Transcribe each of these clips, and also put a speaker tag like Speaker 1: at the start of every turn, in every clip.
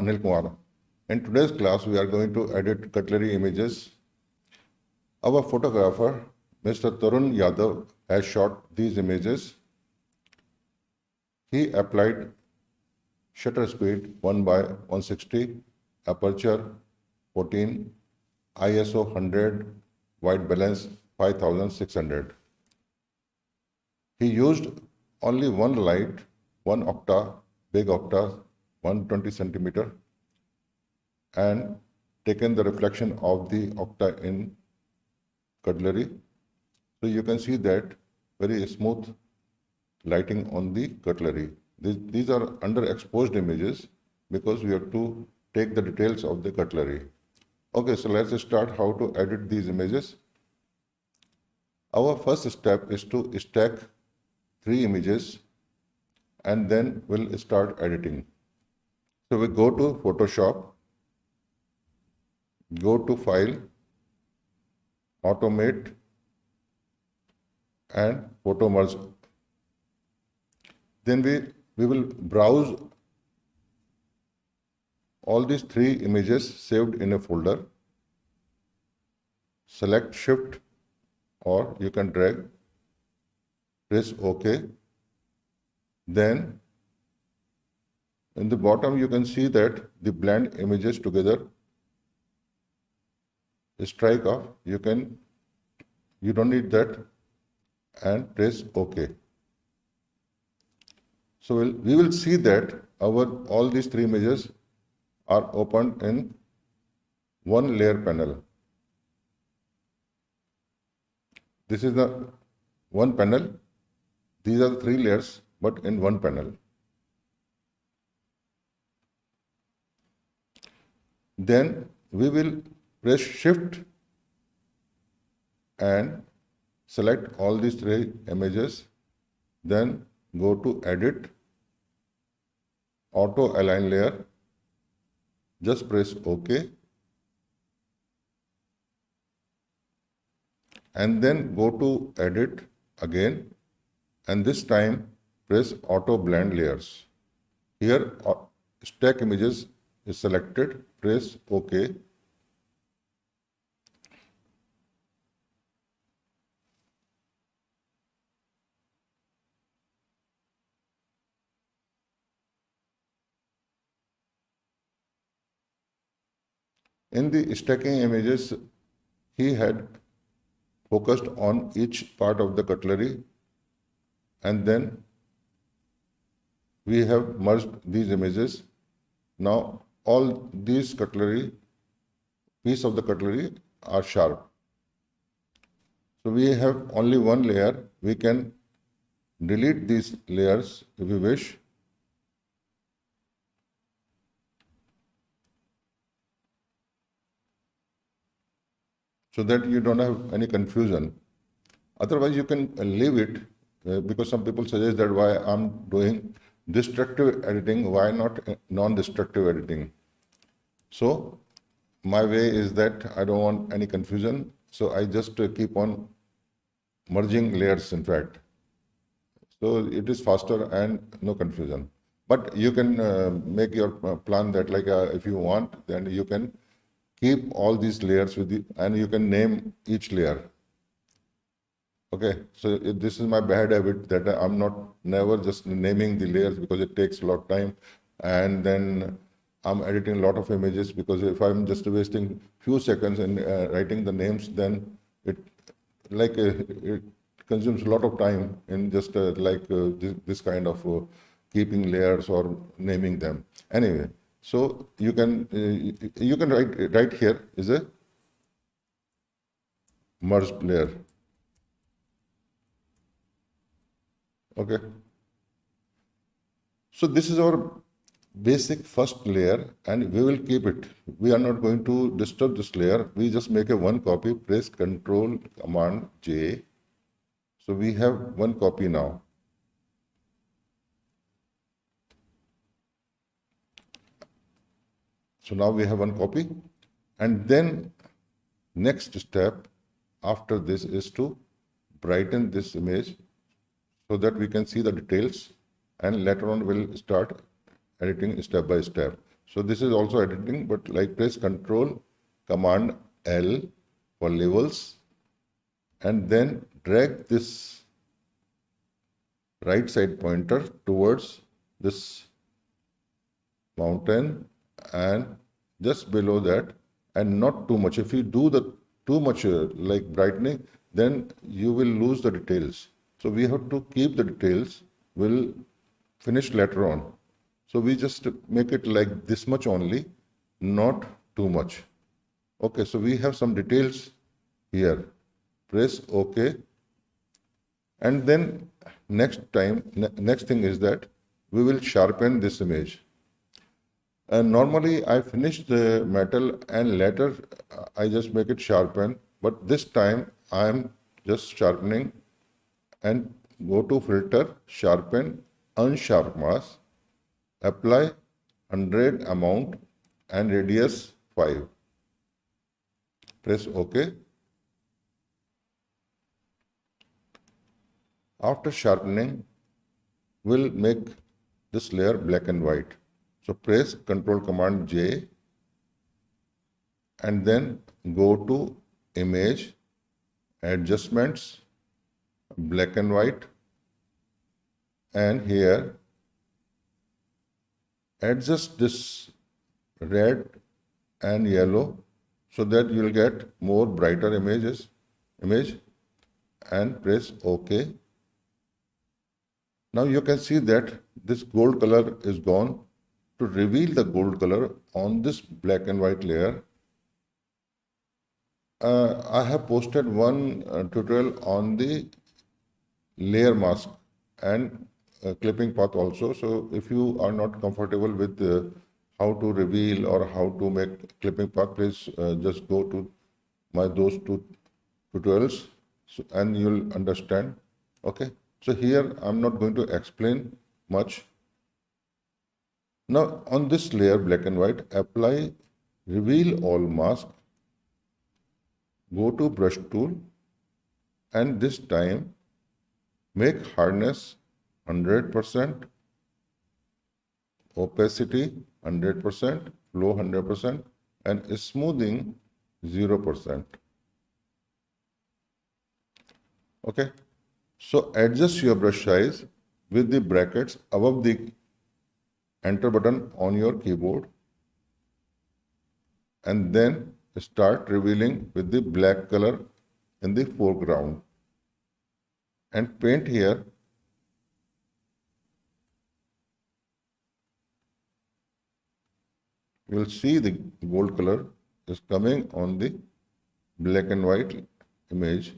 Speaker 1: Anil Kumar. In today's class, we are going to edit cutlery images. Our photographer, Mr. Tarun Yadav, has shot these images. He applied shutter speed 1/160, aperture 14, ISO 100, white balance 5600. He used only one light, one octa, big octa, 120 centimeter, and taken the reflection of the octa in cutlery. So you can see that very smooth lighting on the cutlery. These are underexposed images because we have to take the details of the cutlery. Okay, so let's start how to edit these images. Our first step is to stack 3 images and then we'll start editing. So we go to Photoshop, go to File, Automate and Photo Merge. Then we will browse all these 3 images saved in a folder. Select Shift or you can drag, press OK. Then in the bottom you can see that the blend images together. Strike off, you don't need that, and press OK. So we will see that all these 3 images are opened in one layer panel. This is the one panel. These are the 3 layers, but in one panel. Then we will press Shift and select all these 3 images. Then go to Edit, Auto Align Layer. Just press OK. And then go to Edit again. And this time press Auto Blend Layers. Here stack images is selected. Press OK. In the stacking images, he had focused on each part of the cutlery, and then we have merged these images. Now all these piece of the cutlery are sharp. So we have only one layer. We can delete these layers if we wish. So that you don't have any confusion. Otherwise, you can leave it because some people suggest that why I'm doing destructive editing, why not non-destructive editing? So my way is that I don't want any confusion. So I just keep on merging layers, in fact. So it is faster and no confusion. But you can make your plan that if you want, then you can keep all these layers with you, and you can name each layer. Okay, so this is my bad habit that I'm never just naming the layers because it takes a lot of time, and then I'm editing a lot of images because if I'm just wasting few seconds in writing the names, then it consumes a lot of time in just this kind of keeping layers or naming them. Anyway. So you can write here is a merged layer. Okay. So this is our basic first layer, and we will keep it. We are not going to disturb this layer. We just make a one copy. Press Ctrl Command J. So we have one copy now. So now we have one copy, and then next step after this is to brighten this image so that we can see the details, and later on we'll start editing step by step. So this is also editing, but like press Control Command L for levels, and then drag this right side pointer towards this mountain and just below that, and not too much. If you do the too much like brightening, then you will lose the details. So we have to keep the details. We'll finish later on. So we just make it like this much only, not too much. Okay, so we have some details here. Press OK. And then next thing is that we will sharpen this image. And normally I finish the metal and later I just make it sharpen. But this time I am just sharpening, and go to filter, sharpen, unsharp mask, apply 100 amount and radius 5. Press OK. After sharpening, we'll make this layer black and white. So press Control Command J and then go to Image, Adjustments, Black and White, and here adjust this red and yellow so that you will get more brighter image, and press OK. Now you can see that this gold color is gone. To reveal the gold color on this black and white layer, I have posted one tutorial on the layer mask and clipping path also. So if you are not comfortable with how to reveal or how to make clipping path, please just go to those two tutorials, and you'll understand. Okay. So here I'm not going to explain much. Now on this layer black and white, apply reveal all mask, go to brush tool, and this time make hardness 100%, opacity 100%, flow 100%, and smoothing 0%. Okay. So adjust your brush size with the brackets above the enter button on your keyboard, and then start revealing with the black color in the foreground, and paint here. You will see the gold color is coming on the black and white image.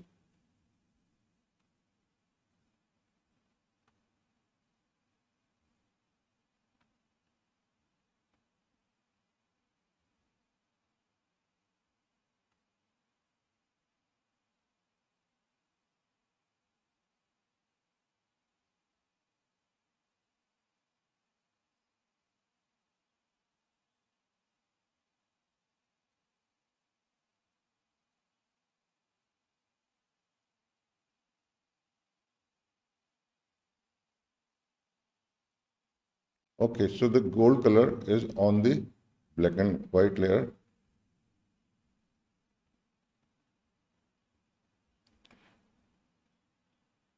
Speaker 1: Okay, so the gold color is on the black and white layer.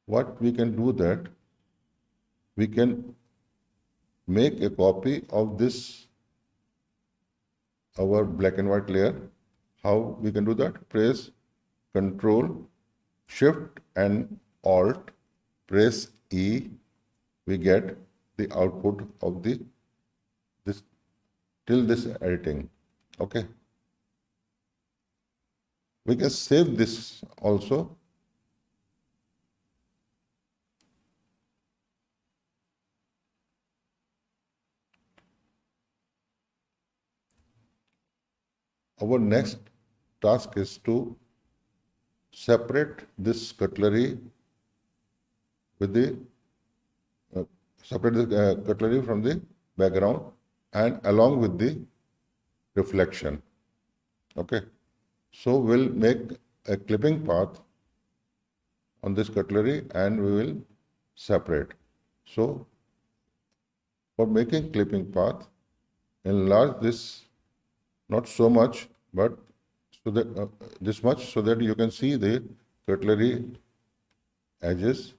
Speaker 1: What we can do that, we can make a copy of this, our black and white layer. How we can do that? Press Control, Shift and Alt, press E. We get the output of this editing. Okay. We can save this also. Our next task is to separate this cutlery with the cutlery from the background and along with the reflection. Okay. So we'll make a clipping path on this cutlery and we will separate. So for making clipping path, enlarge this, not so much, but so that this much, so that you can see the cutlery edges.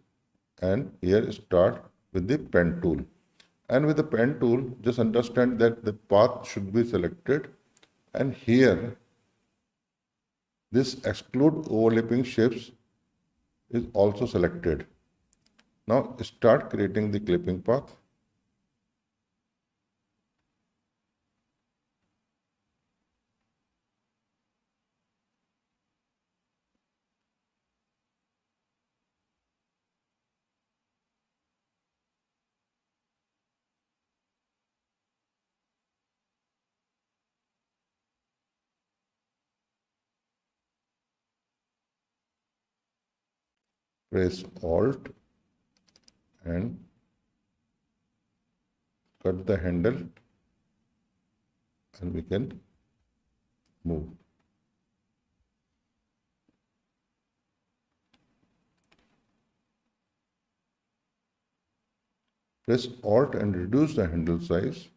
Speaker 1: And here start with the pen tool. And with the pen tool, just understand that the path should be selected. And here, this exclude overlapping shapes is also selected. Now start creating the clipping path. Press Alt and cut the handle, and we can move. Press Alt and reduce the handle size.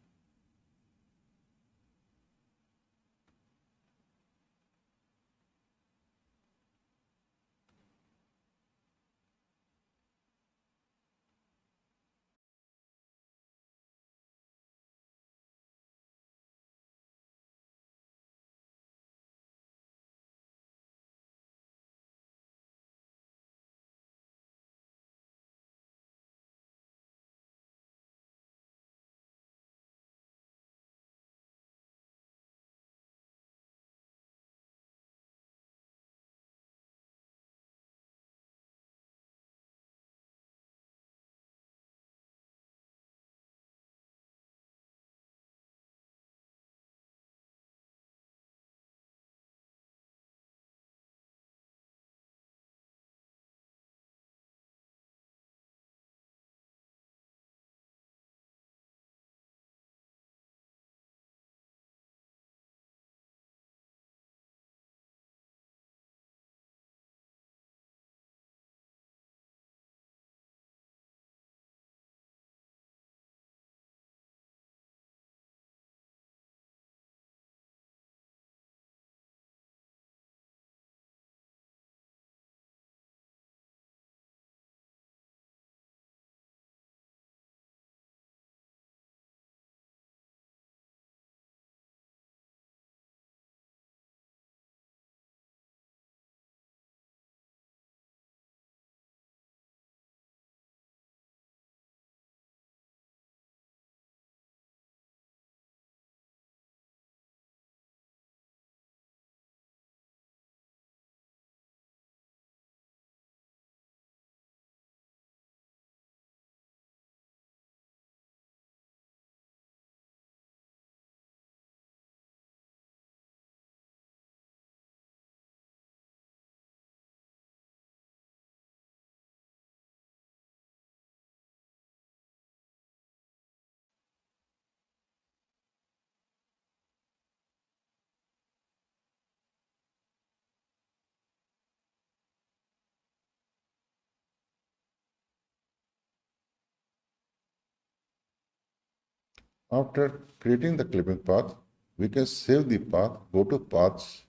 Speaker 1: After creating the clipping path, we can save the path, go to Paths,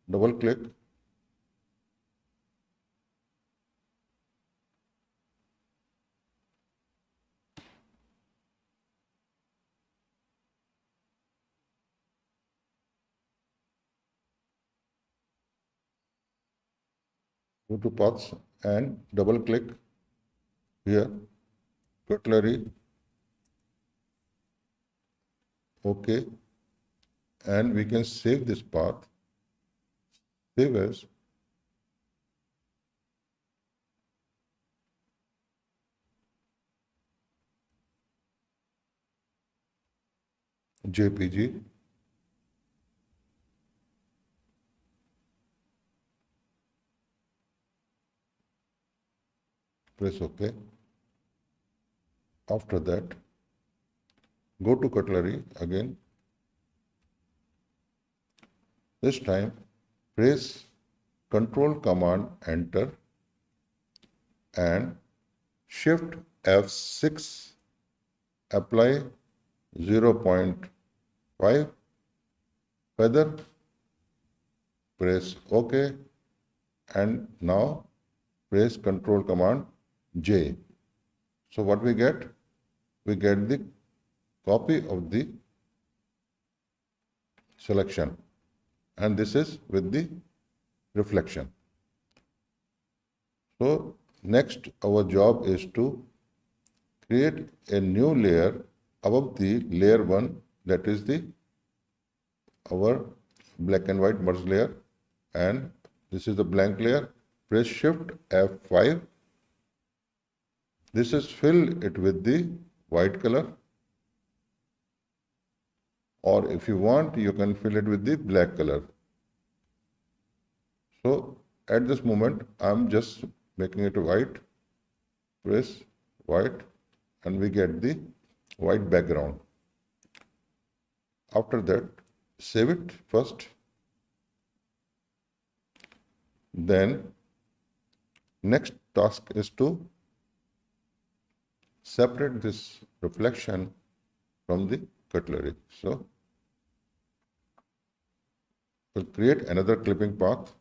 Speaker 1: double click, go to Paths and double click here, Cutlery, OK, and we can save this path, save as JPG. Press OK. After that, go to Cutlery again. This time, press Control Command Enter and Shift F6, apply 0.5 5 feather, press OK, and now press Control Command J. So what we get? We get the copy of the selection, and this is with the reflection. So next our job is to create a new layer above the layer 1, that is the our black and white merge layer, and this is the blank layer. Press Shift F5. This is fill it with the white color, or if you want you can fill it with the black color. So at this moment I'm just making it white. Press white and we get the white background. After that, save it first. Then next task is to separate this reflection from the cutlery. So we'll create another clipping path.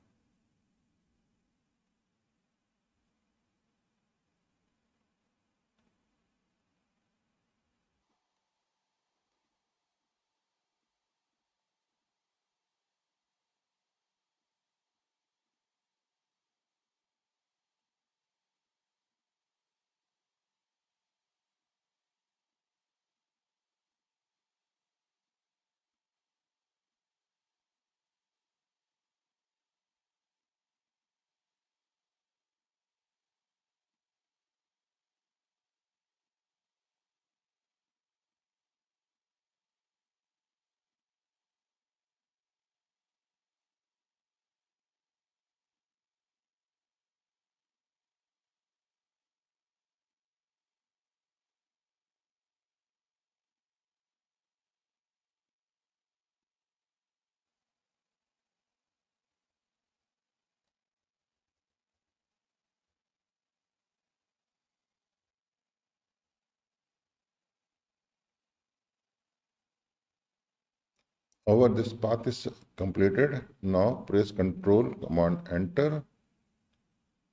Speaker 1: Over this path is completed. Now press Control Command Enter,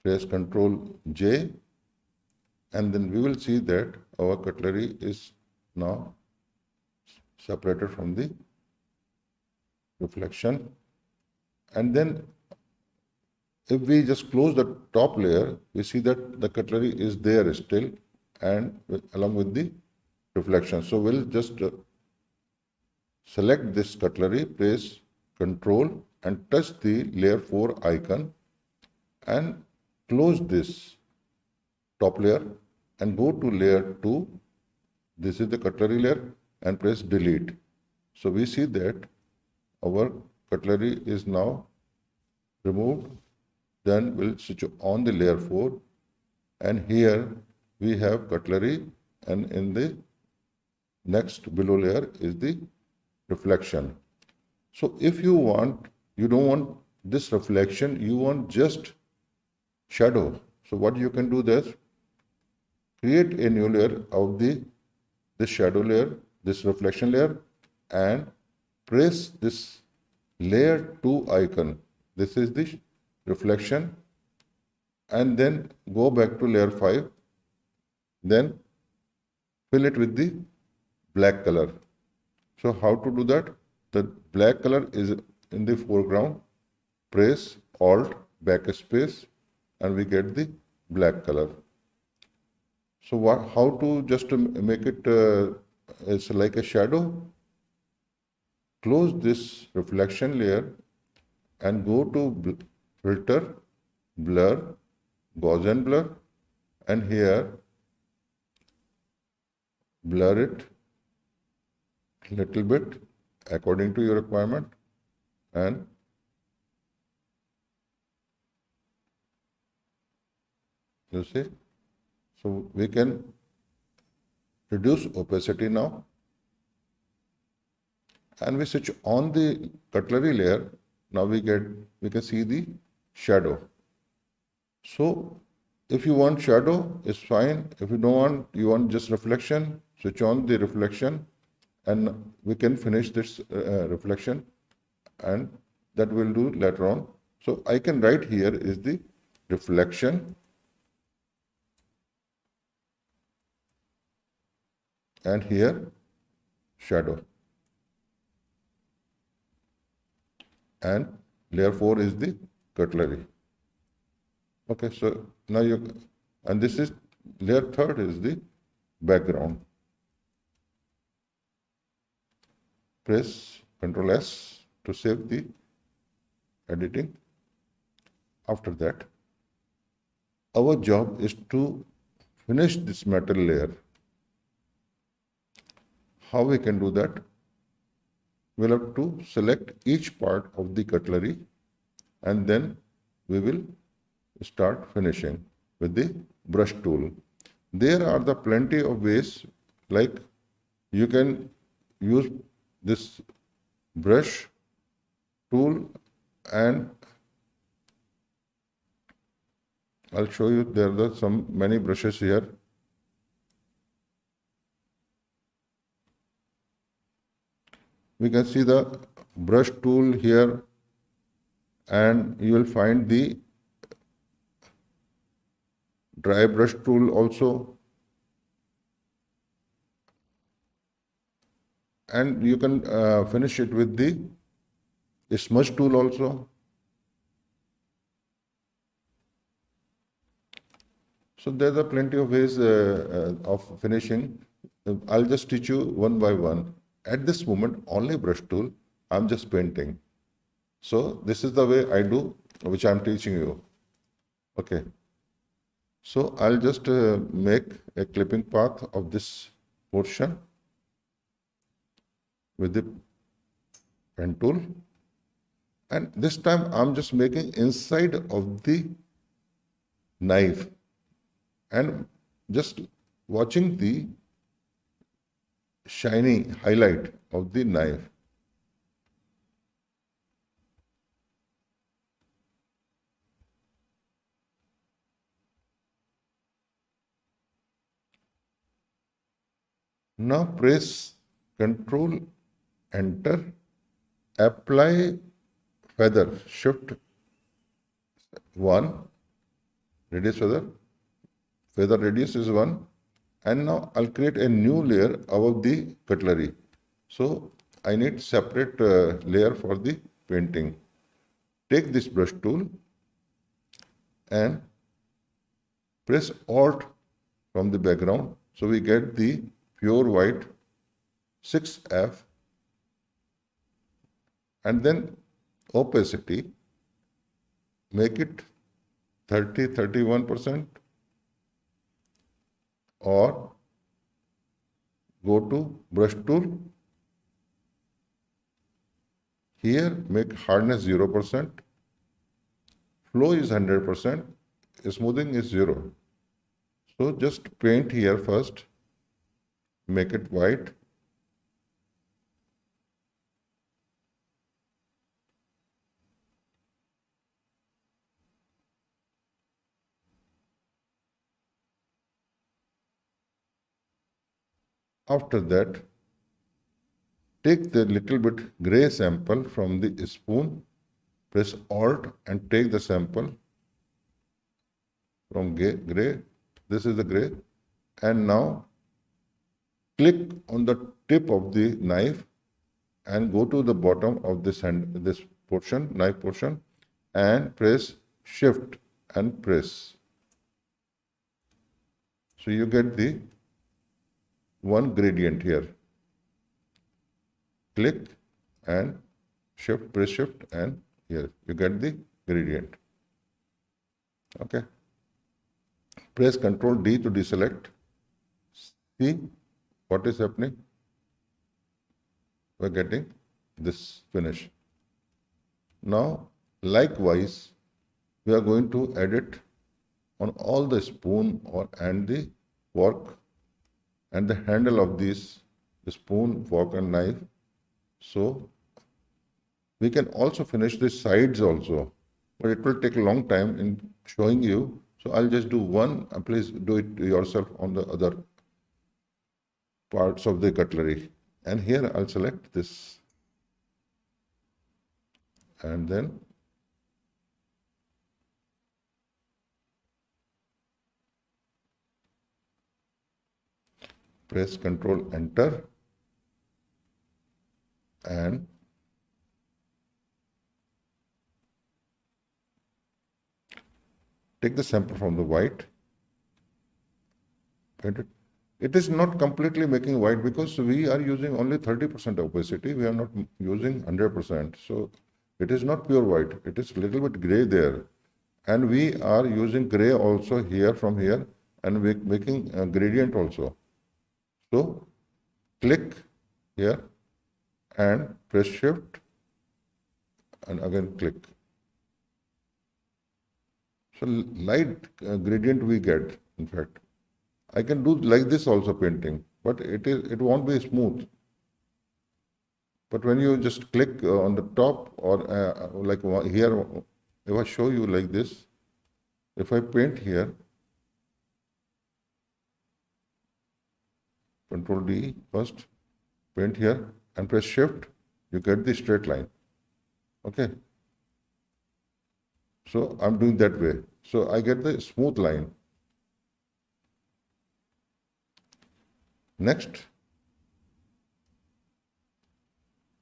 Speaker 1: press Control J, and then we will see that our cutlery is now separated from the reflection. And then if we just close the top layer, we see that the cutlery is there still and along with the reflection. So we'll just select this cutlery, press Control and touch the layer 4 icon and close this top layer and go to layer 2. This is the cutlery layer and press delete. So we see that our cutlery is now removed. Then we'll switch on the layer 4 and here we have cutlery, and in the next below layer is the reflection. So if you don't want this reflection, you want just shadow. So what you can do is create a new layer of this shadow layer, this reflection layer, and press this layer 2 icon. This is the reflection, and then go back to layer 5. Then fill it with the black color. So how to do that? The black color is in the foreground. Press Alt backspace and we get the black color. So how to just to make it it's like a shadow? Close this reflection layer and go to Filter, Blur, Gaussian Blur, and here blur it little bit according to your requirement, and you see, so we can reduce opacity now, and we switch on the cutlery layer. Now we can see the shadow. So if you want shadow, it's fine. If you don't want, you want just reflection, switch on the reflection and we can finish this reflection, and that we'll do later on. So I can write here is the reflection, and here shadow, and layer 4 is the cutlery. Okay, so now and this is layer 3rd is the background. Press Ctrl S to save the editing. After that, our job is to finish this metal layer. How we can do that? We'll have to select each part of the cutlery, and then we will start finishing with the brush tool. There are the plenty of ways, like you can use this brush tool, and I'll show you. There are many brushes here. We can see the brush tool here, and you will find the dry brush tool also, and you can finish it with the smudge tool also. So there are plenty of ways of finishing. I'll just teach you one by one. At this moment, only brush tool, I'm just painting. So this is the way I do, which I'm teaching you. Okay. So I'll just make a clipping path of this portion with the pen tool. And this time I'm just making inside of the knife and just watching the shiny highlight of the knife. Now press Ctrl Enter, apply feather, Shift 1, radius feather radius is 1, and now I'll create a new layer above the cutlery. So I need separate layer for the painting. Take this brush tool and press Alt from the background, so we get the pure white 6F, and then opacity, make it 31%, or go to brush tool. Here make hardness 0%, flow is 100%, smoothing is 0. So just paint here first, make it white. After that, take the little bit gray sample from the spoon, press Alt and take the sample from gray. This is the gray. And now click on the tip of the knife and go to the bottom of this portion, knife portion, and press Shift and press. So you get the one gradient here. Click and Shift, press Shift, and here you get the gradient. Okay. Press Ctrl D to deselect. See what is happening? We're getting this finish. Now, likewise, we are going to edit on all the spoon and the fork and the handle of this spoon, fork, and knife. So we can also finish the sides also, but it will take a long time in showing you. So I'll just do one. Please do it yourself on the other parts of the cutlery. And here I'll select this, and then press Ctrl Enter and take the sample from the white, paint it. It is not completely making white because we are using only 30% opacity. We are not using 100%. So it is not pure white. It is a little bit gray there. And we are using gray also here from here, and we making a gradient also. So click here and press Shift and again click. So light gradient we get, in fact. I can do like this also painting, but it won't be smooth. But when you just click on the top or like here, if I show you like this, if I paint here, Control D first, paint here and press Shift, you get the straight line. Okay. So I'm doing that way. So I get the smooth line. Next,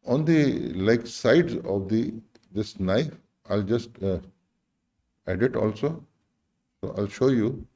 Speaker 1: on the like sides of this knife, I'll just edit also. So I'll show you.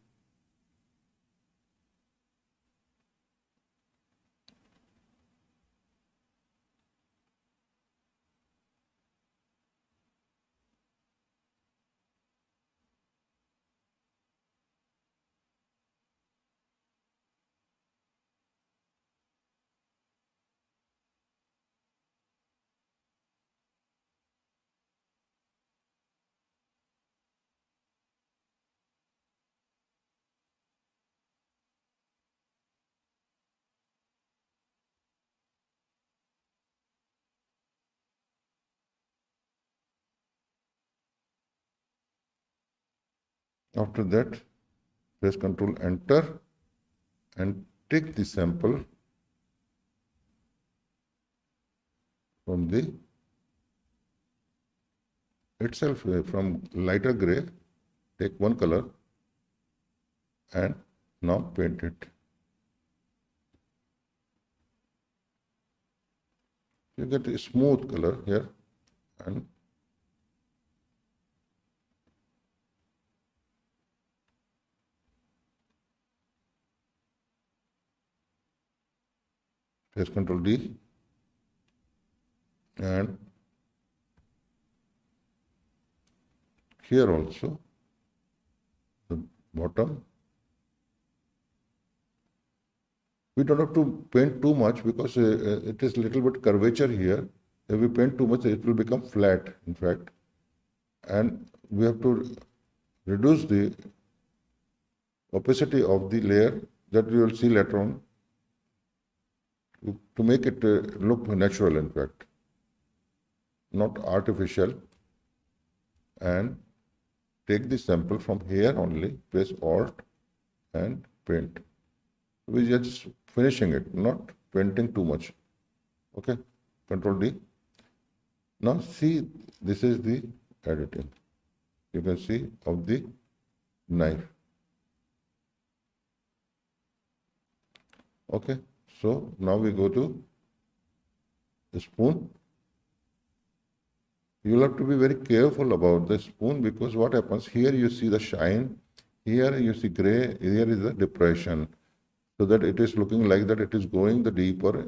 Speaker 1: After that, press Control Enter and take the sample from the itself from lighter gray, take one color and now paint it. You get a smooth color here and press Control D and here also the bottom. We don't have to paint too much because it is little bit curvature here. If we paint too much, it will become flat, in fact. And we have to reduce the opacity of the layer that we will see later on to make it look natural, in fact, not artificial. And take the sample from here only, press Alt and paint. We are just finishing it, not painting too much. Okay, Control D. Now see, this is the editing. You can see of the knife. Okay, so now we go to the spoon. You'll have to be very careful about the spoon because what happens here, you see the shine, here you see gray, here is the depression. So that it is looking like that it is going the deeper,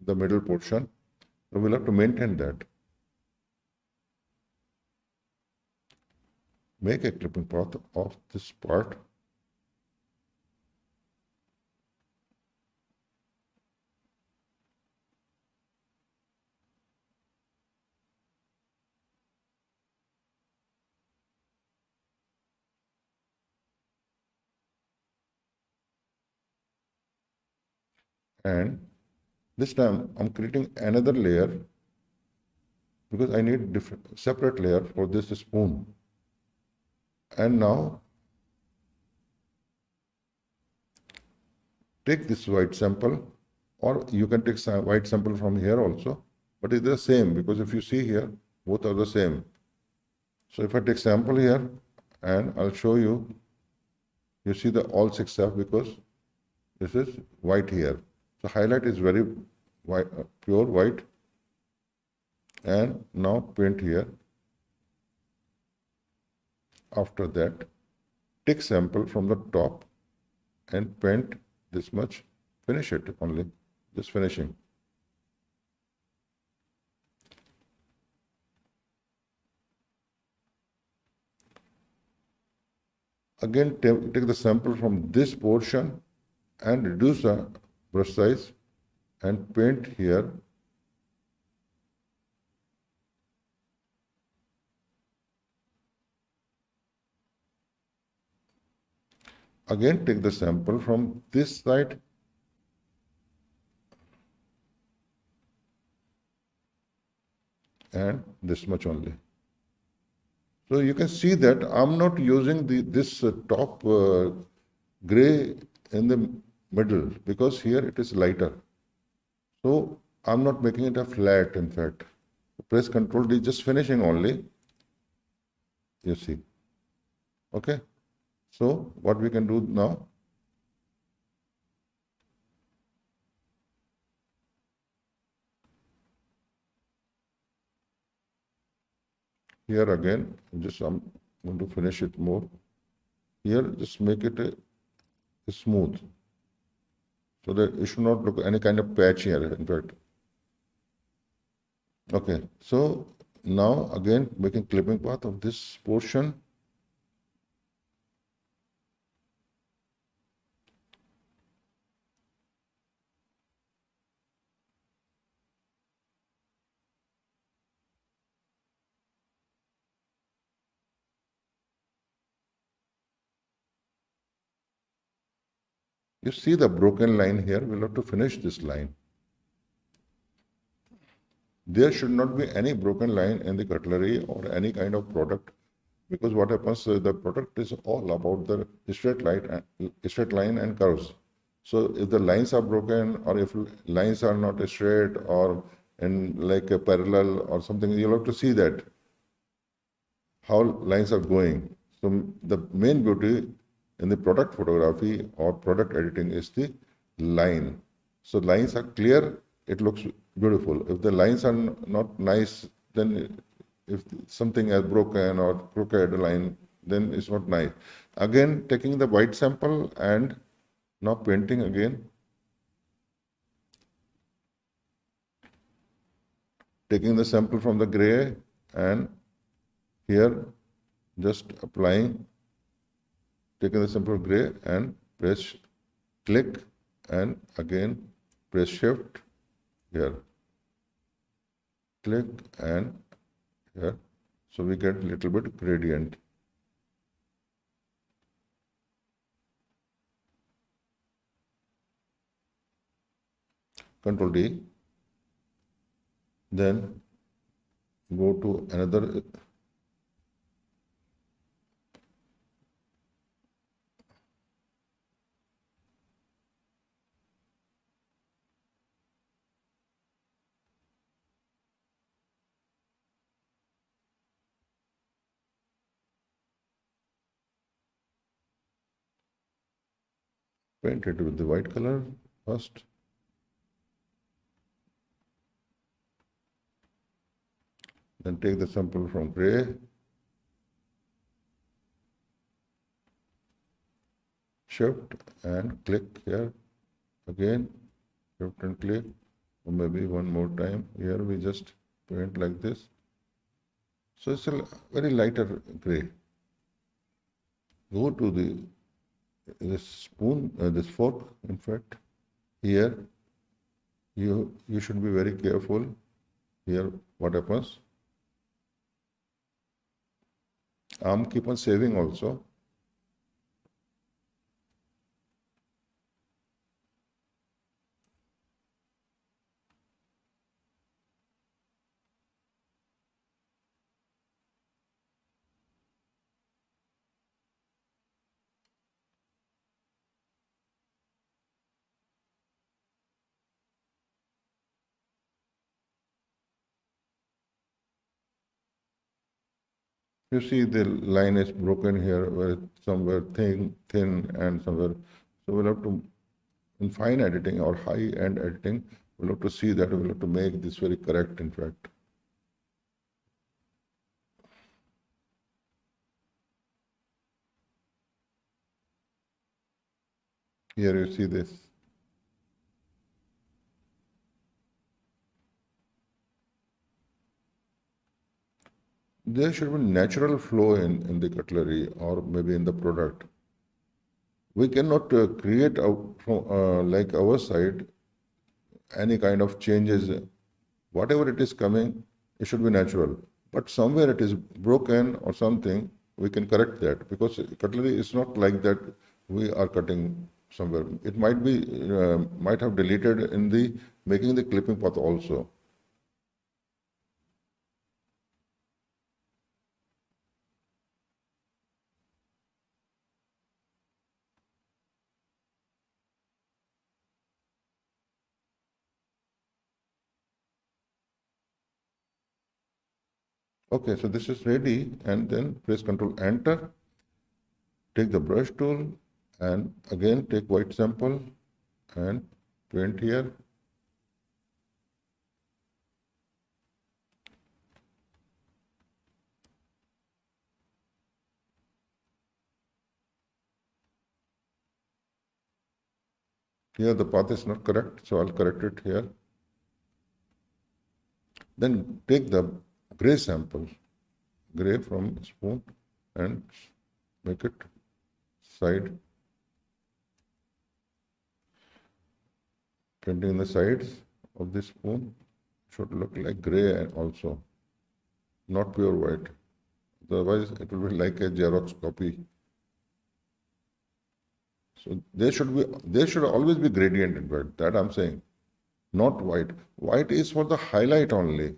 Speaker 1: the middle portion. So we'll have to maintain that. Make a clipping path of this part. And this time I'm creating another layer because I need different separate layer for this spoon. And now take this white sample or you can take some white sample from here also, but it's the same because if you see here, both are the same. So if I take sample here and I'll show you, you see the all 6F because this is white here. So highlight is very white, pure white, and now paint here. After that, take sample from the top and paint this much, finish it only, just finishing. Again, take the sample from this portion and reduce the brush size and paint here. Again, take the sample from this side and this much only. So you can see that I'm not using this top gray in the middle because here it is lighter. So I'm not making it a flat, in fact. Press Ctrl D, just finishing only, you see. Okay. So what we can do now, here again, just I'm going to finish it more. Here, just make it smooth so that it should not look any kind of patch here, in fact. Okay, so now again making clipping path of this portion. You see the broken line here, we'll have to finish this line. There should not be any broken line in the cutlery or any kind of product, because what happens, the product is all about the straight line and curves. So if the lines are broken or if lines are not straight or in like a parallel or something, you'll have to see that how lines are going. So the main beauty in the product photography or product editing is the line. So lines are clear, it looks beautiful. If the lines are not nice, then if something is broken or crooked line, then it's not nice. Again, taking the white sample and now painting again. Taking the sample from the gray and here just applying, taking the sample gray and press click and again press shift here, click and here. So we get a little bit gradient. Control D. Then go to another paint it with the white color first. Then take the sample from gray. Shift and click here. Again, shift and click. Or maybe one more time. Here we just paint like this. So it's a very lighter gray. Go to this spoon, this fork, in fact. Here, you should be very careful. Here, what happens? I'm keep on saving also. You see the line is broken here, where it's somewhere thin and somewhere. So we'll have to, in fine editing or high-end editing, we'll have to see that we'll have to make this very correct, in fact. Here you see this. There should be natural flow in the cutlery or maybe in the product. We cannot create from like our side any kind of changes. Whatever it is coming, it should be natural. But somewhere it is broken or something, we can correct that because cutlery is not like that. We are cutting somewhere. It might have deleted in the making the clipping path also. Okay, so this is ready, and then press Control Enter. Take the brush tool, and again take white sample and paint here. Here the path is not correct, so I'll correct it here. Then take the gray sample, gray from spoon, and make it side, painting the sides of the spoon should look like gray also, not pure white. Otherwise, it will be like a Xerox copy. So there should always be gradient in fact, that I'm saying, not white. White is for the highlight only.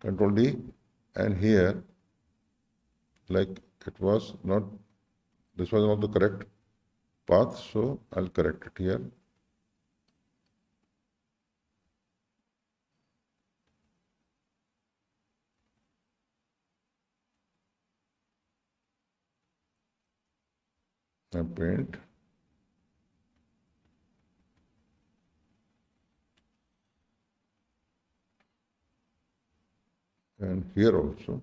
Speaker 1: Control D, and here, like it was not, this was not the correct path, so I'll correct it here. And paint. And here also.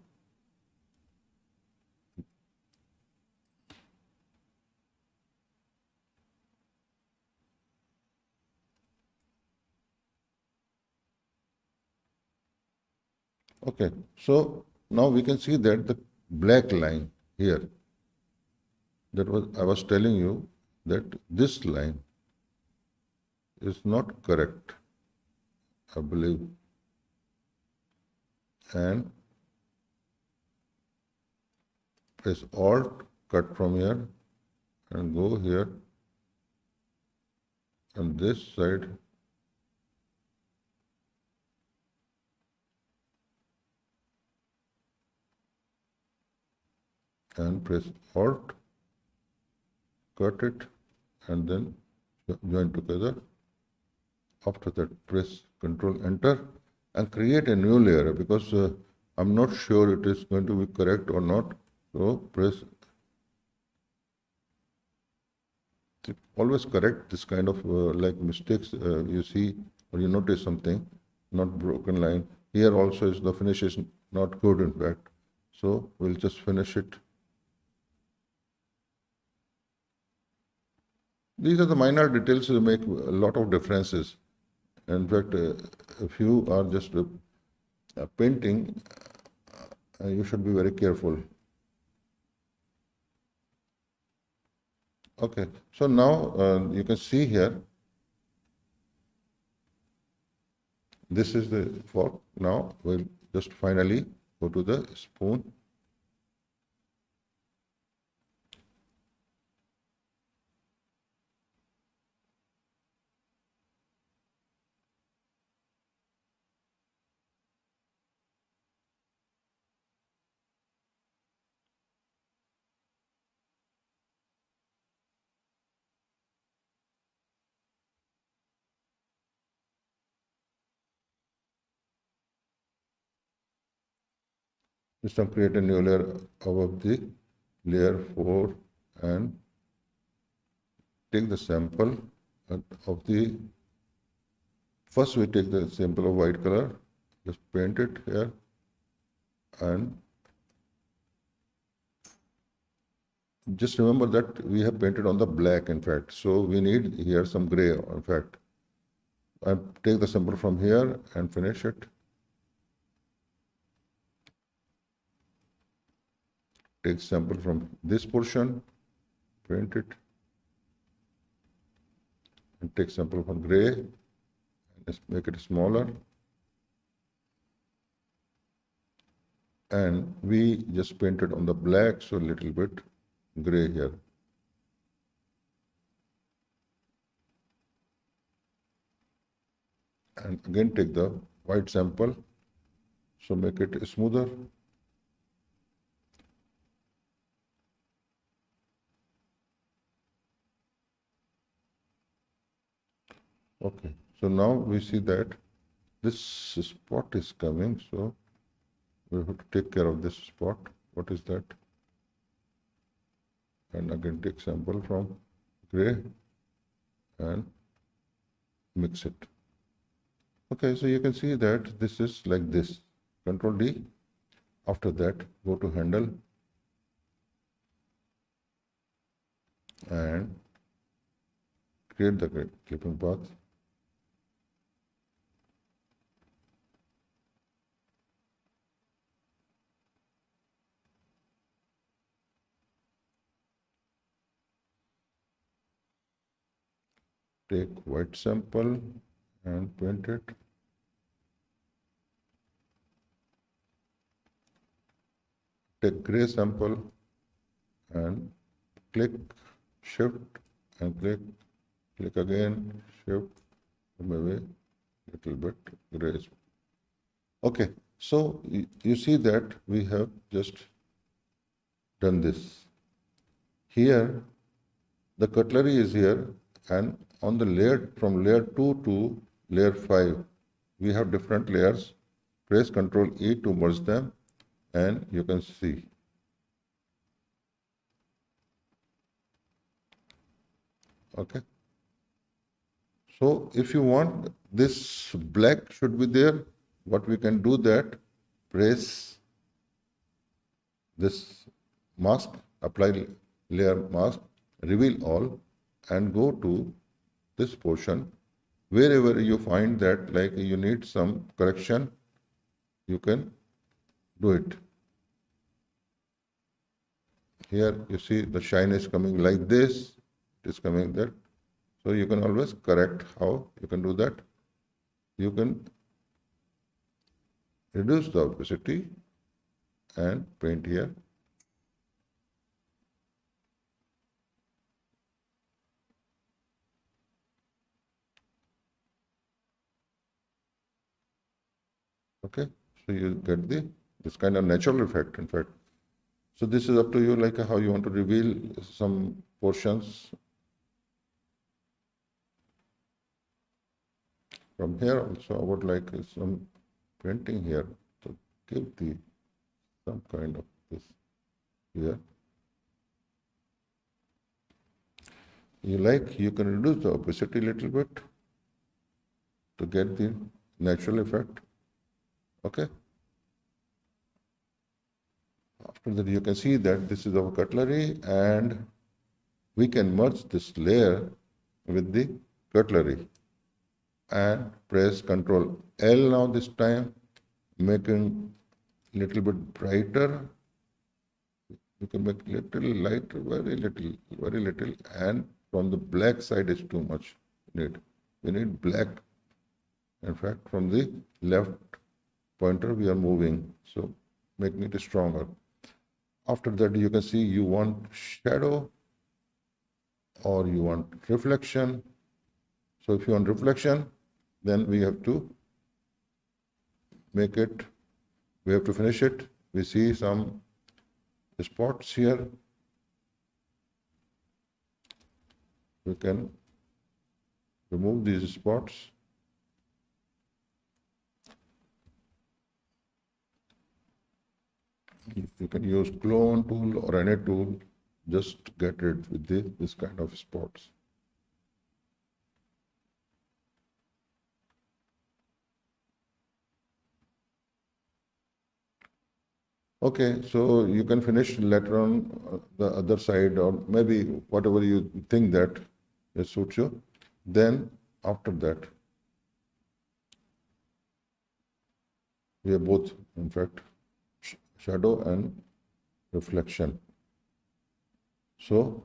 Speaker 1: Okay, so now we can see that the black line here, that was, I was telling you that this line is not correct, I believe. And press Alt, cut from here, and go here, and this side, and press Alt, cut it, and then join together. After that, press Control Enter and create a new layer because I'm not sure it is going to be correct or not. So press, always correct this kind of like mistakes you see or you notice something, not broken line. Here also is the finish is not good in fact. So we'll just finish it. These are the minor details that make a lot of differences. In fact, if you are just painting, you should be very careful. Okay, so now you can see here, this is the fork. Now we'll just finally go to the spoon. This time create a new layer above the layer 4 and take the sample of the, first we take the sample of white color, just paint it here and just remember that we have painted on the black in fact, so we need here some gray in fact. I take the sample from here and finish it. Take sample from this portion, paint it, and take sample from gray, and just make it smaller. And we just painted on the black, so a little bit gray here. And again take the white sample, so make it smoother. Okay, so now we see that this spot is coming, so we have to take care of this spot. What is that? And again take sample from gray and mix it. Okay, so you can see that this is like this. Control D. After that, go to handle and create the clipping path. Take white sample and paint it. Take gray sample and click, shift and click, click again, shift, maybe little bit gray. Okay, so you see that we have just done this. Here, the cutlery is here, and on the layer from layer 2 to layer 5, we have different layers. Press Ctrl E to merge them, and you can see. Okay. So if you want this black should be there, what we can do that, press this mask, apply layer mask, reveal all, and go to this portion. Wherever you find that like you need some correction, you can do it. Here you see the shine is coming like this, it is coming there. So you can always correct. How you can do that? You can reduce the opacity and paint here. Okay, so you get this kind of natural effect, in fact. So this is up to you, like how you want to reveal some portions. From here also, I would like some painting here to give some kind of this here. You can reduce the opacity a little bit to get the natural effect. Okay. After that, you can see that this is our cutlery, and we can merge this layer with the cutlery and press Ctrl L now this time, making little bit brighter. You can make little lighter, very little, and from the black side is too much. We need black. In fact, from the left pointer we are moving, so making it stronger. After that, you can see you want shadow or you want reflection. So if you want reflection, then we have to make it, we have to finish it. We see some spots here. We can remove these spots. You can use clone tool or any tool, just get rid with this kind of spots. Okay, so you can finish later on the other side, or maybe whatever you think that it suits you. Then after that, we have both, in fact, shadow and reflection. So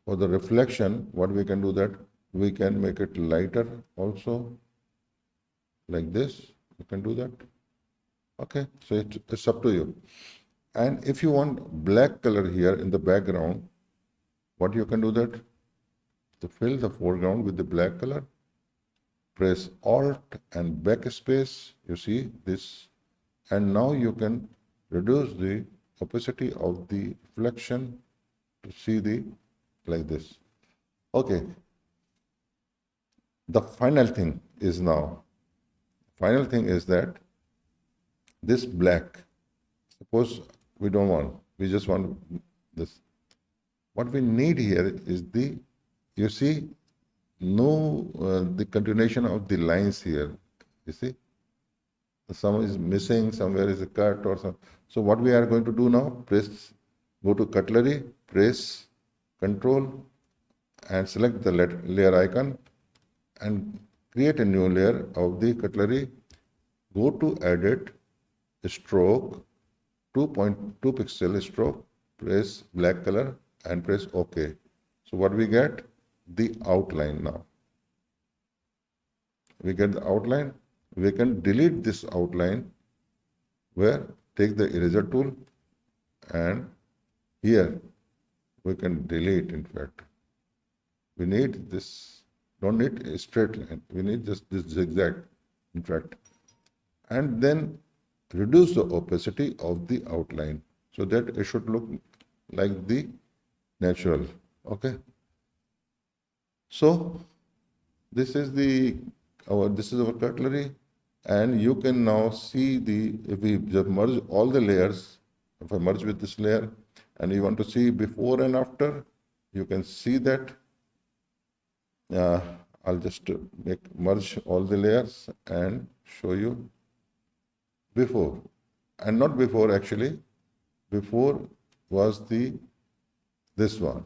Speaker 1: for the reflection, what we can do that, we can make it lighter also, like this. You can do that. Okay, so it's up to you. And if you want black color here in the background, what you can do that, to fill the foreground with the black color, press Alt and backspace, you see this, and now you can reduce the opacity of the reflection to see the, like this. Okay, the final thing is that this black, suppose we don't want, we just want this. What we need here is the, you see, the continuation of the lines here, you see. Some is missing, somewhere is a cut or some. So what we are going to do now, go to Cutlery, press Control and select the layer icon and create a new layer of the Cutlery. Go to Edit, Stroke, 2.2 pixel stroke, press black color and press OK. So what we get? The outline now. We get the outline. We can delete this outline, where take the eraser tool and here we can delete. In fact, we need this, don't need a straight line, we need just this zigzag, in fact, and then reduce the opacity of the outline so that it should look like the natural. Okay, so this is our Cutlery. And you can now see if we just merge all the layers, if I merge with this layer and you want to see before and after, you can see that. I'll just merge all the layers and show you before. And not before, actually. Before was this one.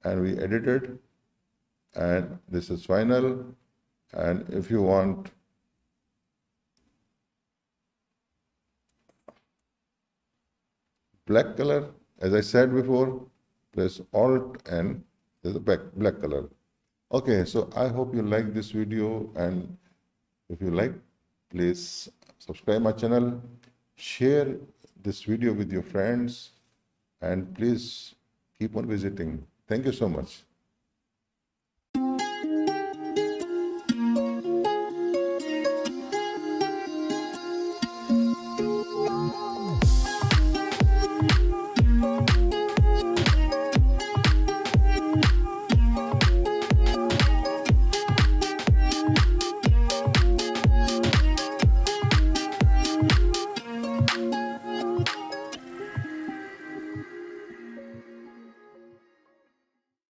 Speaker 1: And we edited, and this is final. And if you want black color, as I said before, press Alt and there's a black color. Okay, so I hope you like this video, and if you like, please subscribe my channel, share this video with your friends, and please keep on visiting. Thank you so much.